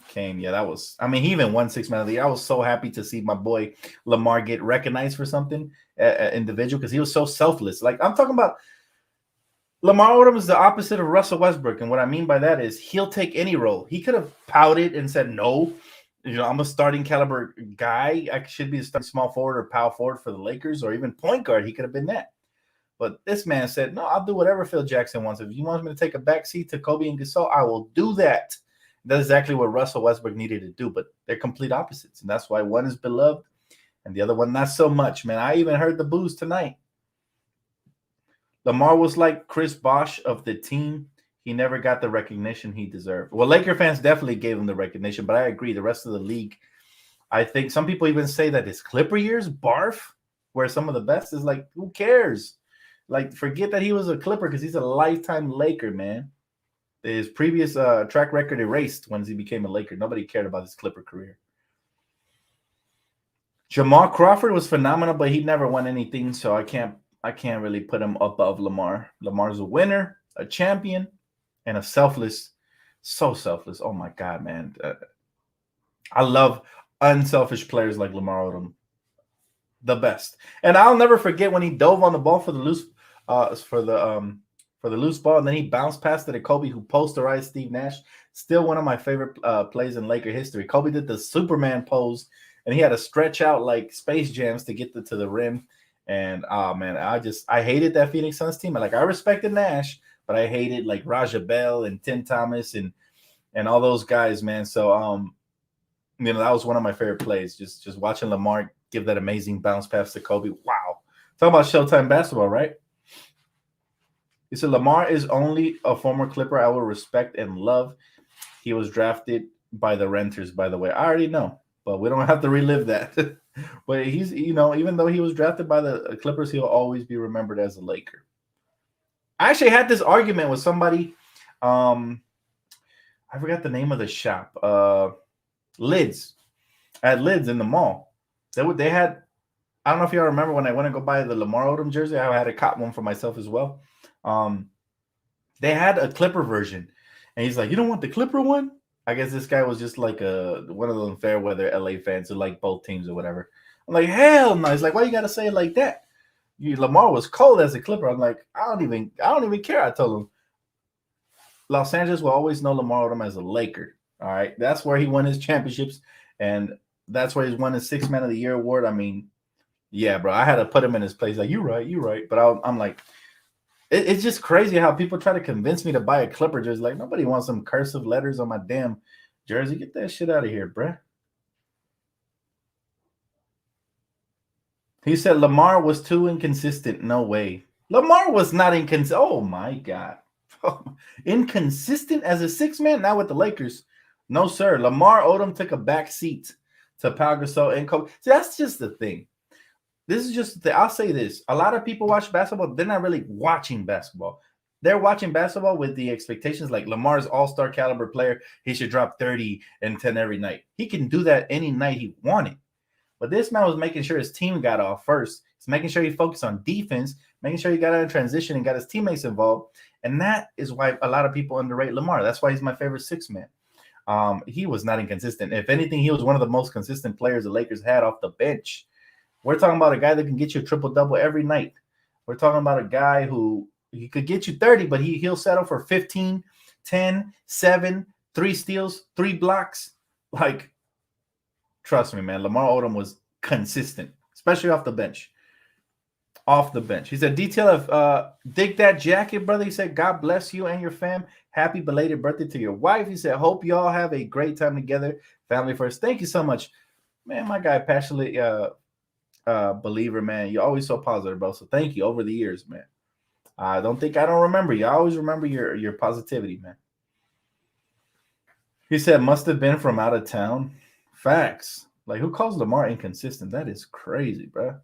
came. Yeah, that was. I mean, he even won six-man of the year. I was so happy to see my boy Lamar get recognized for something, individual, because he was so selfless. Like, I'm talking about. Lamar Odom is the opposite of Russell Westbrook, and what I mean by that is he'll take any role. He could have pouted and said, no, I'm a starting caliber guy. I should be a starting small forward or power forward for the Lakers, or even point guard. He could have been that. But this man said, no, I'll do whatever Phil Jackson wants. If he wants me to take a backseat to Kobe and Gasol, I will do that. That's exactly what Russell Westbrook needed to do, but they're complete opposites, and that's why one is beloved and the other one not so much, man. I even heard the boos tonight. Lamar was like Chris Bosh of the team. He never got the recognition he deserved. Well, Laker fans definitely gave him the recognition, but I agree. The rest of the league, I think some people even say that his Clipper years, barf, where some of the best is like, who cares? Like, forget that he was a Clipper, because he's a lifetime Laker, man. His previous track record erased once he became a Laker. Nobody cared about his Clipper career. Jamal Crawford was phenomenal, but he never won anything, so I can't really put him above Lamar. Lamar's a winner, a champion, and a selfless, so selfless. Oh, my God, man. I love unselfish players like Lamar Odom. The best. And I'll never forget when he dove on the ball for the loose ball, and then he bounced past it to Kobe, who posterized Steve Nash. Still one of my favorite plays in Laker history. Kobe did the Superman pose, and he had to stretch out like Space Jams to get to the rim. And oh man, I hated that Phoenix Suns team. I respected Nash, but I hated like Raja Bell and Tim Thomas and all those guys, man. So that was one of my favorite plays. Just watching Lamar give that amazing bounce pass to Kobe. Wow. Talking about Showtime basketball, right? He said Lamar is only a former Clipper I will respect and love. He was drafted by the Renters, by the way. I already know, but we don't have to relive that. But he's, even though he was drafted by the Clippers, he'll always be remembered as a Laker. I actually had this argument with somebody. I forgot the name of the shop. Lids. At Lids in the mall. They had, I don't know if y'all remember when I went to go buy the Lamar Odom jersey. I had a cop one for myself as well. They had a Clipper version. And he's like, you don't want the Clipper one? I guess this guy was just like one of those fair weather LA fans who like both teams or whatever. I'm like, hell no. He's like, why you gotta say it like that? Lamar was cold as a Clipper. I'm like, I don't even care. I told him Los Angeles will always know Lamar Odom as a Laker. All right, that's where he won his championships, and that's where he's won his Sixth Man of the Year award. I mean, yeah, bro, I had to put him in his place. Like, you're right. But I'm like, it's just crazy how people try to convince me to buy a Clipper jersey. Like, nobody wants some cursive letters on my damn jersey. Get that shit out of here, bro. He said Lamar was too inconsistent. No way. Lamar was not inconsistent. Oh my god. Inconsistent as a six-man now with the Lakers. No, sir. Lamar Odom took a back seat to Pau Gasol and Kobe. See, that's just the thing. This is just the thing. I'll say this. A lot of people watch basketball. They're not really watching basketball. They're watching basketball with the expectations like Lamar's all-star caliber player. He should drop 30 and 10 every night. He can do that any night he wanted. But this man was making sure his team got off first. He's making sure he focused on defense, making sure he got out of transition and got his teammates involved. And that is why a lot of people underrate Lamar. That's why he's my favorite six man. He was not inconsistent. If anything, he was one of the most consistent players the Lakers had off the bench. We're talking about a guy that can get you a triple-double every night. We're talking about a guy who he could get you 30, but he'll settle for 15, 10, 7, 3 steals, 3 blocks. Like, trust me, man, Lamar Odom was consistent, especially off the bench. Off the bench. He said, detail of dig that jacket, brother. He said, God bless you and your fam. Happy belated birthday to your wife. He said, hope y'all have a great time together. Family first. Thank you so much. Man, my guy, passionate believer, man. You're always so positive, bro. So thank you over the years, man. I don't remember you. I always remember your positivity, man. He said, must have been from out of town. Facts. Like, who calls Lamar inconsistent? That is crazy, bro.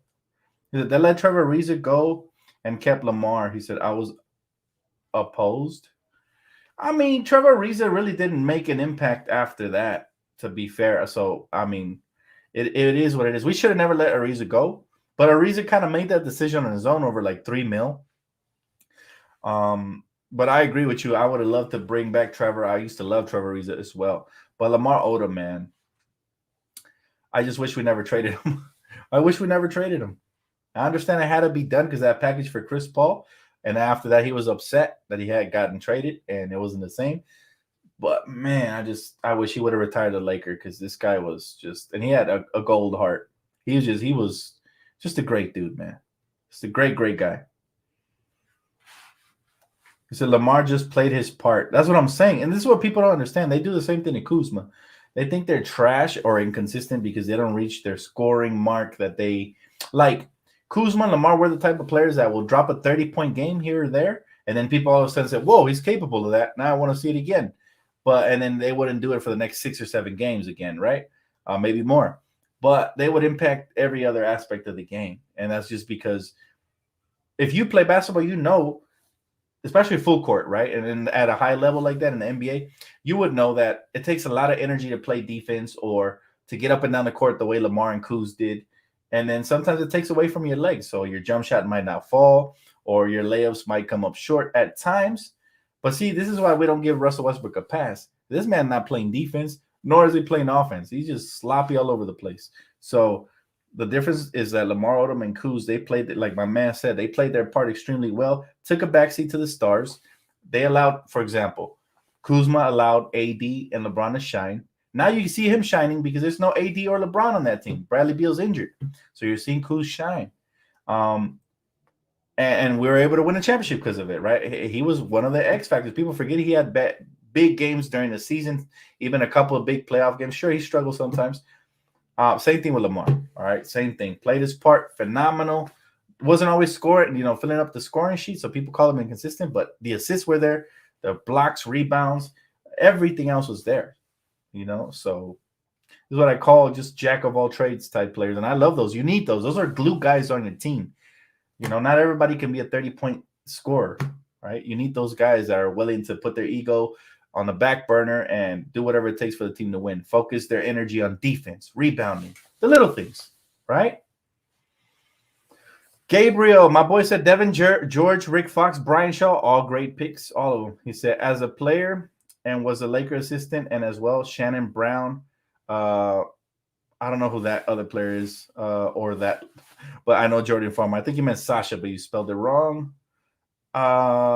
He said, they let Trevor Ariza go and kept Lamar. He said, I was opposed. I mean, Trevor Ariza really didn't make an impact after that, to be fair. So, I mean, it is what it is. We should have never let Ariza go. But Ariza kind of made that decision on his own over like $3 million. But I agree with you. I would have loved to bring back Trevor. I used to love Trevor Ariza as well. But Lamar Odom, man, I just wish we never traded him. I wish we never traded him. I understand it had to be done because that package for Chris Paul. And after that, he was upset that he had gotten traded and it wasn't the same. But, man, I wish he would have retired a Laker because this guy was just – and he had a gold heart. He was just a great dude, man. Just a great, great guy. He said Lamar just played his part. That's what I'm saying. And this is what people don't understand. They do the same thing to Kuzma. They think they're trash or inconsistent because they don't reach their scoring mark that they – like Kuzma and Lamar were the type of players that will drop a 30-point game here or there, and then people all of a sudden say, whoa, he's capable of that. Now I want to see it again. And then they wouldn't do it for the next 6 or 7 games again, right? Maybe more. But they would impact every other aspect of the game. And that's just because if you play basketball, you know, especially full court, right? And then at a high level like that in the NBA, you would know that it takes a lot of energy to play defense or to get up and down the court the way Lamar and Kuz did. And then sometimes it takes away from your legs. So your jump shot might not fall or your layups might come up short at times. But see, this is why we don't give Russell Westbrook a pass. This man not playing defense, nor is he playing offense. He's just sloppy all over the place. So the difference is that Lamar Odom and Kuz, they played, like my man said, they played their part extremely well, took a backseat to the stars. They allowed, for example, Kuzma allowed AD and LeBron to shine. Now you see him shining because there's no AD or LeBron on that team. Bradley Beal's injured. So you're seeing Kuz shine. And we were able to win a championship because of it, right? He was one of the X factors. People forget he had big games during the season, even a couple of big playoff games. Sure, he struggled sometimes. Same thing with Lamar, all right? Same thing. Played his part, phenomenal. Wasn't always scoring, filling up the scoring sheet, so people call him inconsistent, but the assists were there, the blocks, rebounds, everything else was there, So this is what I call just jack of all trades type players, and I love those. You need those. Those are glue guys on your team. Not everybody can be a 30-point scorer, right? You need those guys that are willing to put their ego on the back burner and do whatever it takes for the team to win. Focus their energy on defense, rebounding, the little things, right? Gabriel, my boy said Devin George, Rick Fox, Brian Shaw, all great picks, all of them. He said, as a player and was a Laker assistant, and as well Shannon Brown. Uh, I don't know who that other player is, or that, but I know Jordan Farmer. I think you meant Sasha, but you spelled it wrong. Volugiki?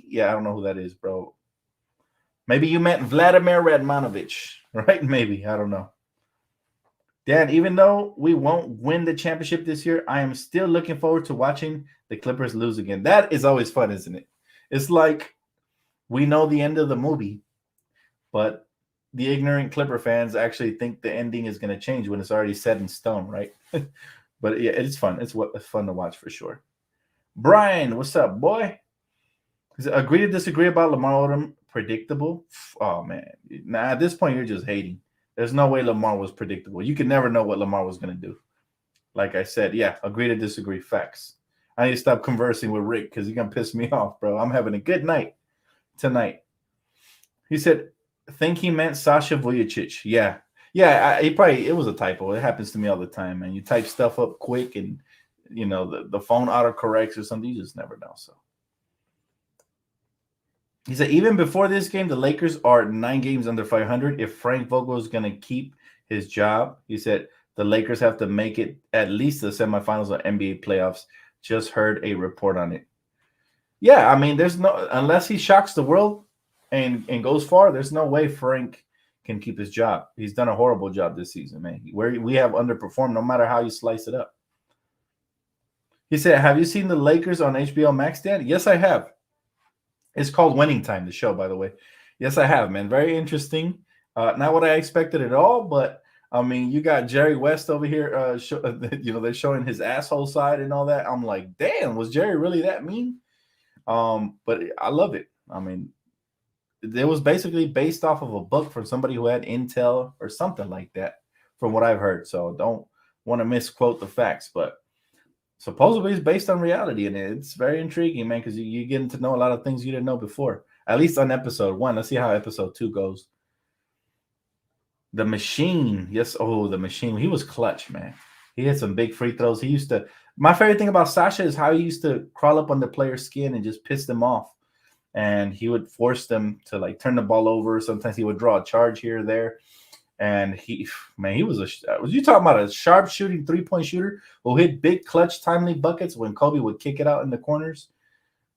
Yeah, I don't know who that is, bro. Maybe you meant Vladimir Radmanovich, right? Maybe. I don't know. Dan, even though we won't win the championship this year, I am still looking forward to watching the Clippers lose again. That is always fun, isn't it? It's like we know the end of the movie, but the ignorant Clipper fans actually think the ending is going to change when it's already set in stone, right? But yeah, it's fun. It's fun to watch for sure. Brian, what's up, boy? Agree to disagree about Lamar Odom. Predictable? Oh man, nah. At this point, you're just hating. There's no way Lamar was predictable. You could never know what Lamar was going to do. Like I said, yeah, agree to disagree. Facts. I need to stop conversing with Rick because he's going to piss me off, bro. I'm having a good night tonight. He said, think he meant Sasha Vujicic. Yeah. Yeah, it was a typo. It happens to me all the time, man. You type stuff up quick and, the phone autocorrects or something. You just never know, so. He said, even before this game, the Lakers are 9 games under 500. If Frank Vogel is going to keep his job, he said, the Lakers have to make it at least the semifinals of NBA playoffs. Just heard a report on it. Yeah, I mean, unless he shocks the world and goes far, there's no way Frank can keep his job. He's done a horrible job this season, man. We have underperformed no matter how you slice it up. He said, have you seen the Lakers on HBO Max, Dan? Yes, I have. It's called Winning Time, the show, by the way. Yes, I have, man. Very interesting. Not what I expected at all, but I mean, you got Jerry West over here. They're showing his asshole side and all that. I'm like, damn, was Jerry really that mean? But I love it. I mean, it was basically based off of a book from somebody who had intel or something like that, from what I've heard. So don't want to misquote the facts, but supposedly it's based on reality, and it's very intriguing, man, because you're getting to know a lot of things you didn't know before, at least on episode 1. Let's see how episode 2 goes. The Machine. Yes, the Machine. He was clutch, man. He had some big free throws. My favorite thing about Sasha is how he used to crawl up on the player's skin and just piss them off. And he would force them to, like, turn the ball over. Sometimes he would draw a charge here or there. And he was you talking about a sharp shooting 3-point shooter who hit big clutch timely buckets when Kobe would kick it out in the corners?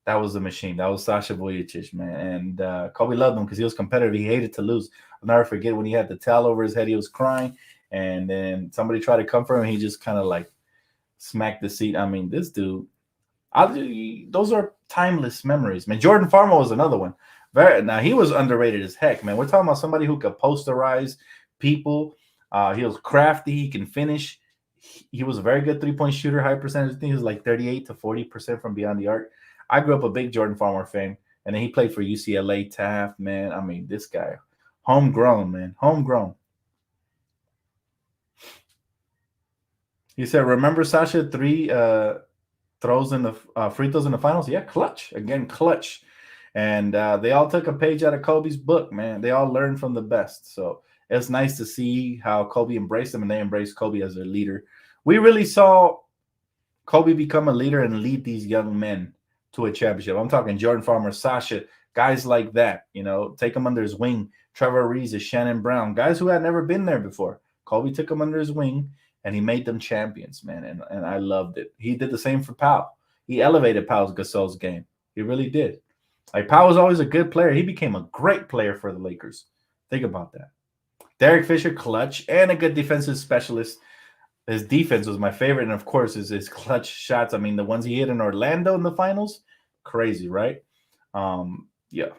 That was the Machine. That was Sasha Vujicic, man. And Kobe loved him because he was competitive. He hated to lose. I'll never forget when he had the towel over his head, he was crying. And then somebody tried to comfort him, and he just kind of like smacked the seat. I mean, this dude, those are timeless memories, man. Jordan Farmer was another one. Now, he was underrated as heck, man. We're talking about somebody who could posterize people. He was crafty. He can finish. He was a very good 3-point shooter, high percentage. I think he was like 38 to 40% from beyond the arc. I grew up a big Jordan Farmer fan, and then he played for UCLA, Taft, man. I mean, this guy, homegrown, man, homegrown. He said, remember Sasha 3 throws in the free throws in the finals? Yeah, clutch. Again, clutch. And they all took a page out of Kobe's book, man. They all learned from the best. So it's nice to see how Kobe embraced them, and they embraced Kobe as their leader. We really saw Kobe become a leader and lead these young men to a championship. I'm talking Jordan Farmer, Sasha, guys like that, take them under his wing. Trevor Ariza, Shannon Brown, guys who had never been there before. Kobe took them under his wing, and he made them champions, man, and I loved it. He did the same for Pau. He elevated Pau Gasol's game. He really did. Like, Pau was always a good player. He became a great player for the Lakers. Think about that. Derek Fisher, clutch, and a good defensive specialist. His defense was my favorite, and of course, his clutch shots. I mean, the ones he hit in Orlando in the finals, crazy, right? Yeah.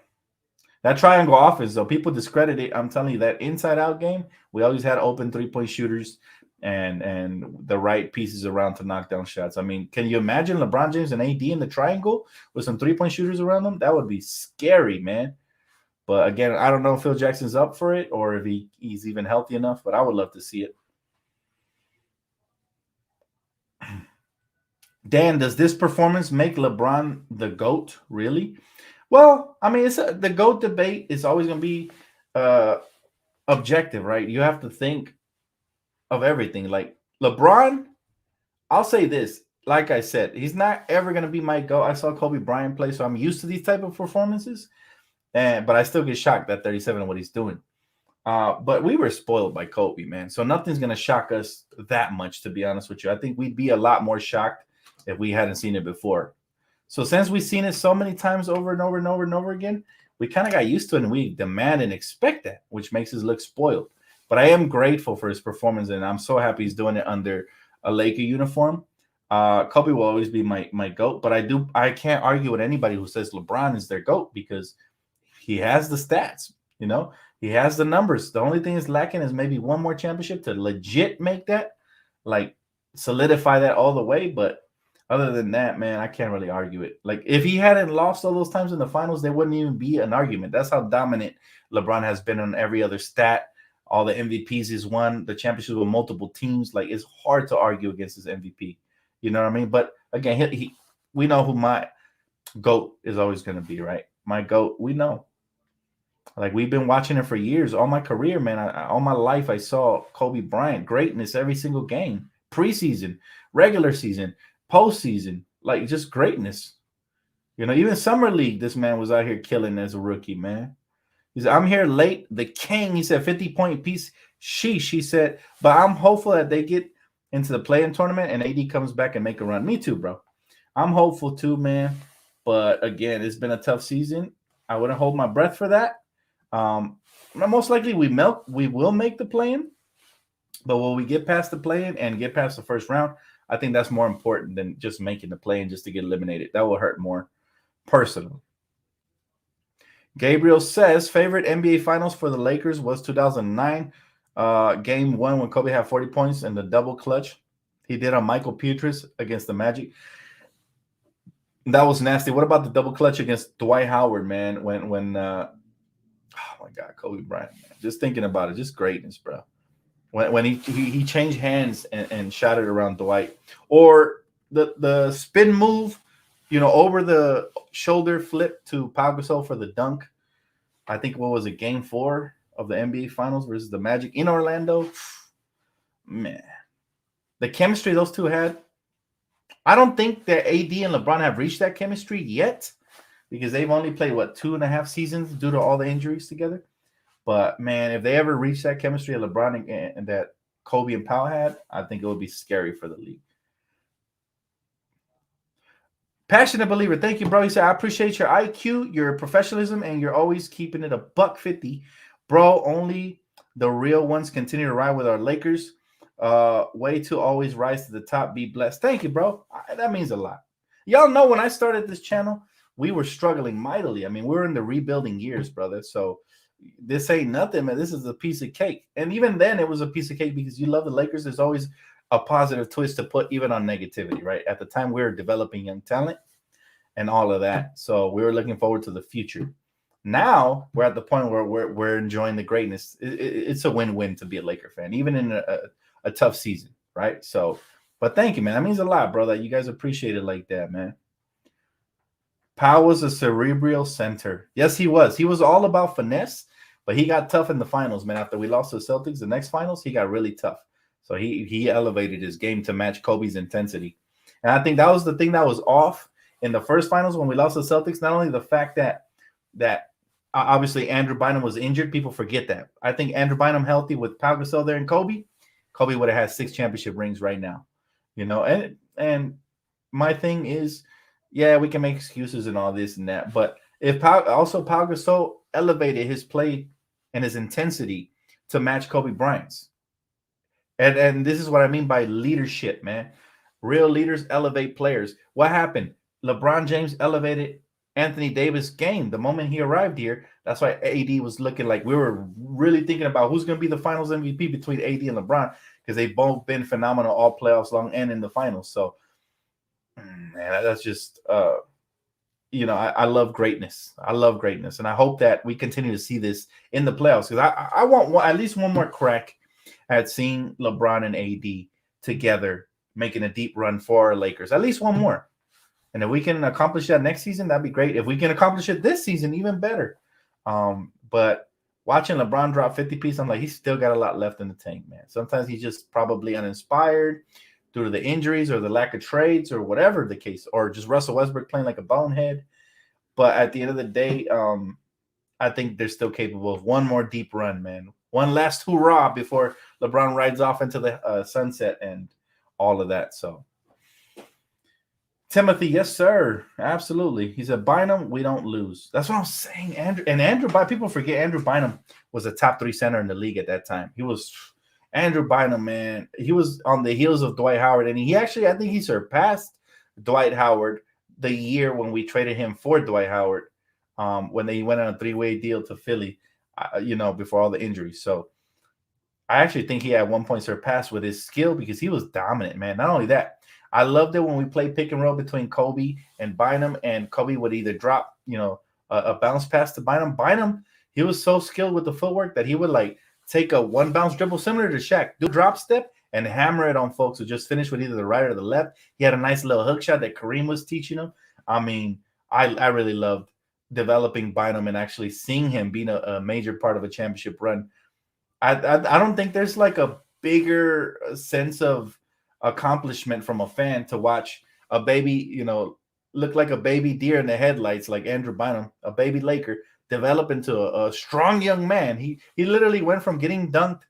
That triangle offense, though, people discredit it. I'm telling you, that inside-out game, we always had open 3-point shooters and the right pieces around to knock down shots. I mean, can you imagine LeBron James and AD in the triangle with some 3-point shooters around them? That would be scary, man. But again, I don't know if Phil Jackson's up for it or if he's even healthy enough, but I would love to see it. Dan, does this performance make LeBron the GOAT, really? Well, I mean, the GOAT debate is always going to be objective, right? You have to think of everything. Like LeBron, I'll say this. Like I said, he's not ever going to be my GOAT. I saw Kobe Bryant play, so I'm used to these type of performances. but I still get shocked at 37 and what he's doing. But we were spoiled by Kobe, man. So nothing's gonna shock us that much, to be honest with you. I think we'd be a lot more shocked if we hadn't seen it before. So since we've seen it so many times over and over and over and over again, we kind of got used to it and we demand and expect that, which makes us look spoiled. But I am grateful for his performance, and I'm so happy he's doing it under a Laker uniform. Kobe will always be my GOAT, but I can't argue with anybody who says LeBron is their GOAT because he has the stats, you know, he has the numbers. The only thing is lacking is maybe one more championship to legit make that, like, solidify that all the way. But other than that, man, I can't really argue it. Like, if he hadn't lost all those times in the finals, there wouldn't even be an argument. That's how dominant LeBron has been on every other stat. All the MVPs he's won, the championships with multiple teams. Like, it's hard to argue against his MVP. You know what I mean? But again, we know who my GOAT is always going to be, right? My GOAT, we know. Like, we've been watching it for years. All my career, man, all my life, I saw Kobe Bryant greatness every single game, preseason, regular season, postseason, like, just greatness. You know, even summer league, this man was out here killing as a rookie, man. He said, I'm here late, the king. He said 50-point piece. Sheesh, he said, but I'm hopeful that they get into the play-in tournament and AD comes back and make a run. Me too, bro. I'm hopeful too, man. But again, it's been a tough season. I wouldn't hold my breath for that. Most likely we will make the play-in, but will we get past the play-in and get past the first round? I think that's more important than just making the play-in just to get eliminated. That will hurt more personally. Gabriel says favorite NBA Finals for the Lakers was 2009, Game 1 when Kobe had 40 points and the double clutch he did on Michael Pietrus against the Magic. That was nasty. What about the double clutch against Dwight Howard, man? When oh my God, Kobe Bryant, man. Just thinking about it, just greatness, bro. When he changed hands and shot it around Dwight, or the spin move, you know, over the shoulder flip to Pau Gasol for the dunk. I think what was it, Game 4 of the NBA Finals versus the Magic in Orlando. Man, the chemistry those two had. I don't think that AD and LeBron have reached that chemistry yet, because they've only played, 2.5 seasons due to all the injuries together. But, man, if they ever reach that chemistry of LeBron and that Kobe and Pau had, I think it would be scary for the league. Passionate believer, thank you, bro. He said, I appreciate your IQ, your professionalism, and you're always keeping it $150. Bro, only the real ones continue to ride with our Lakers. Way to always rise to the top. Be blessed. Thank you, bro. That means a lot. Y'all know when I started this channel, we were struggling mightily. I mean, we're in the rebuilding years, brother. So this ain't nothing, man. This is a piece of cake. And even then, it was a piece of cake because you love the Lakers. There's always a positive twist to put even on negativity, right? At the time, we were developing young talent and all of that. So we were looking forward to the future. Now we're at the point where we're enjoying the greatness. It's a win-win to be a Laker fan, even in a tough season, right? So, but thank you, man. That means a lot, bro, that you guys appreciate it like that, man. Pau was a cerebral center. Yes, he was. He was all about finesse, but he got tough in the finals, man. After we lost to the Celtics, the next finals, he got really tough. So he elevated his game to match Kobe's intensity. And I think that was the thing that was off in the first finals when we lost to the Celtics. Not only the fact that obviously Andrew Bynum was injured, people forget that. I think Andrew Bynum healthy with Pau Gasol there and Kobe would have had 6 championship rings right now. You know, and my thing is, yeah, we can make excuses and all this and that, but if Pau Gasol elevated his play and his intensity to match Kobe Bryant's. And this is what I mean by leadership, man. Real leaders elevate players. What happened? LeBron James elevated Anthony Davis' game the moment he arrived here. That's why AD was looking like we were really thinking about who's going to be the finals MVP between AD and LeBron, because they've both been phenomenal all playoffs long and in the finals. So, man, that's just, you know, I love greatness. I love greatness. And I hope that we continue to see this in the playoffs, because I want at least one more crack at seeing LeBron and AD together making a deep run for our Lakers. At least one more. And if we can accomplish that next season, that'd be great. If we can accomplish it this season, even better. But watching LeBron drop 50 piece, I'm like, he's still got a lot left in the tank, man. Sometimes he's just probably uninspired due to the injuries or the lack of trades or whatever the case, or just Russell Westbrook playing like a bonehead. But at the end of the day, I think they're still capable of one more deep run, man. One last hurrah before LeBron rides off into the sunset and all of that. So, Timothy, yes, sir. Absolutely. He said, Bynum, we don't lose. That's what I'm saying. Andrew, people forget Andrew Bynum was a top 3 center in the league at that time. He was Andrew Bynum, man. He was on the heels of Dwight Howard, and he actually, I think he surpassed Dwight Howard the year when we traded him for Dwight Howard, when they went on a 3-way deal to Philly, before all the injuries. So I actually think he at one point surpassed with his skill because he was dominant, man. Not only that, I loved it when we played pick and roll between Kobe and Bynum, and Kobe would either drop, a bounce pass to Bynum. Bynum, he was so skilled with the footwork that he would like take a one bounce dribble similar to Shaq, do drop step and hammer it on folks who just finished with either the right or the left. He had a nice little hook shot that Kareem was teaching him. I mean, I really loved developing Bynum and actually seeing him being a major part of a championship run. I don't think there's like a bigger sense of accomplishment from a fan to watch a baby, look like a baby deer in the headlights, like Andrew Bynum, a baby Laker, develop into a strong young man. He literally went from getting dunked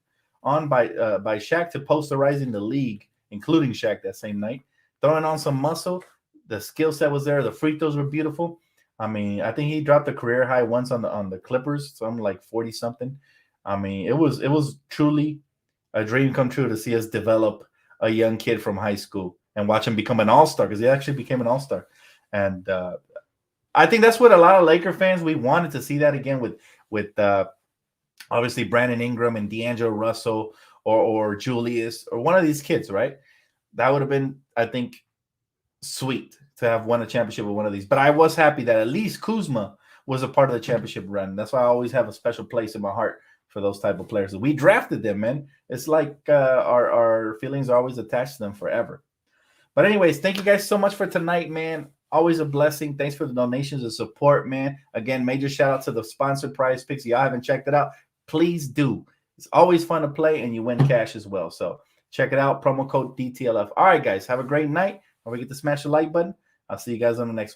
on by Shaq to posterizing the league, including Shaq that same night, throwing on some muscle. The skill set was there. The free throws were beautiful. I mean, I think he dropped a career high once on the Clippers, something like 40 something. I mean, it was truly a dream come true to see us develop a young kid from high school and watch him become an all-star, because he actually became an all-star. And I think that's what a lot of Laker fans, we wanted to see that again with obviously Brandon Ingram and D'Angelo Russell or Julius or one of these kids, right? That would have been, I think, sweet to have won a championship with one of these. But I was happy that at least Kuzma was a part of the championship run. That's why I always have a special place in my heart for those type of players. We drafted them, man. It's like our feelings are always attached to them forever. But anyways, thank you guys so much for tonight, man. Always a blessing. Thanks for the donations and support, man. Again, major shout out to the sponsored Prize Picks. If y'all haven't checked it out, please do. It's always fun to play, and you win cash as well. So check it out. Promo code DTLF. All right, guys. Have a great night. Don't forget to smash the like button. I'll see you guys on the next one.